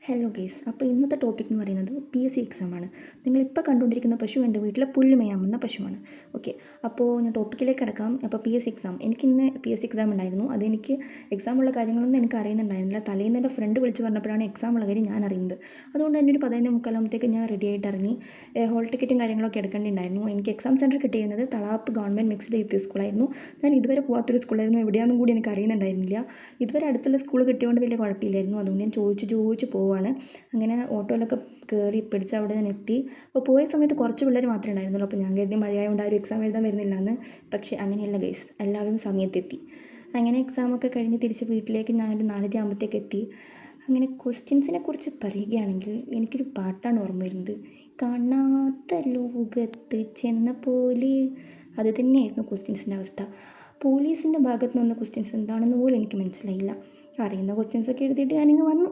Hello guys, അപ്പോൾ ഇന്നത്തെ topic എന്ന് പറയുന്നത് PSC എക്സാമാണ്. നിങ്ങളിപ്പോൾ കണ്ടുകൊണ്ടിരിക്കുന്ന പശു എൻ്റെ വീട്ടിലെ പുല്ല് മേയാവുന്ന പശുവാണ്. ഓക്കെ, അപ്പോൾ ഞാൻ ടോപ്പിക്കിലേക്ക് കിടക്കാം. അപ്പോൾ PSC എക്സാം, എനിക്കിന്ന് PSC എക്സാം ഉണ്ടായിരുന്നു. അതെനിക്ക് എക്സാമുള്ള കാര്യങ്ങളൊന്നും എനിക്ക് അറിയുന്നുണ്ടായിരുന്നില്ല. തലേന്ന് എൻ്റെ ഫ്രണ്ട് വിളിച്ച് പറഞ്ഞപ്പോഴാണ് എക്സാമുള്ള കാര്യം ഞാൻ അറിയുന്നത്. അതുകൊണ്ട് തന്നെ ഒരു 11:45 ഞാൻ റെഡി ആയിട്ട് ഇറങ്ങി. ഹോൾ ടിക്കറ്റും കാര്യങ്ങളൊക്കെ എടുക്കേണ്ടിണ്ടായിരുന്നു. എനിക്ക് എക്സാം സെൻറ്റർ കിട്ടിയിരുന്നത് തളാപ്പ് ഗവൺമെൻറ് മിക്സ്ഡ് UP സ്കൂളായിരുന്നു. ഞാൻ ഇതുവരെ പോകാത്തൊരു സ്കൂളായിരുന്നു. എവിടെയാണെന്നും കൂടി എനിക്ക് അറിയുന്നുണ്ടായിരുന്നില്ല. ഇതുവരെ അടുത്തുള്ള സ്കൂൾ കിട്ടിയതുകൊണ്ട് വലിയ കുഴപ്പമില്ലായിരുന്നു. അതുകൊണ്ട് ഞാൻ ചോദിച്ച് പോവാണ്. അങ്ങനെ ഓട്ടോയിലൊക്കെ കയറി പിടിച്ച് അവിടെ ഞാൻ എത്തി. അപ്പോൾ പോയ സമയത്ത് കുറച്ച് പിള്ളേർ മാത്രമേ ഉണ്ടായിരുന്നുള്ളൂ. അപ്പോൾ ഞാൻ കരുതി മഴയായതുകൊണ്ട് ആരും എക്സാം എഴുതാൻ വരുന്നില്ല എന്ന്. പക്ഷേ അങ്ങനെയല്ല ഗൈസ്, എല്ലാവരും സമയത്തെത്തി. അങ്ങനെ എക്സാമൊക്കെ കഴിഞ്ഞ് തിരിച്ച് വീട്ടിലേക്ക് ഞാനൊരു 4:30 ആകുമ്പോഴത്തേക്ക് എത്തി. അങ്ങനെ ക്വസ്റ്റ്യൻസിനെ കുറിച്ച് പറയുകയാണെങ്കിൽ എനിക്കൊരു പാട്ടാണ് ഓർമ്മ വരുന്നത്. കാണാത്ത ലോകത്ത് ചെന്ന പോലെ. അത് തന്നെയായിരുന്നു ക്വസ്റ്റ്യൻസിൻ്റെ അവസ്ഥ. പോലീസിൻ്റെ ഭാഗത്ത് നിന്ന് ക്വസ്റ്റ്യൻസ് എന്താണെന്ന് പോലും എനിക്ക് മനസ്സിലായില്ല. അറിയുന്ന ക്വസ്റ്റ്യൻസൊക്കെ എഴുതിയിട്ട് ഞാനിങ്ങ് വന്നു.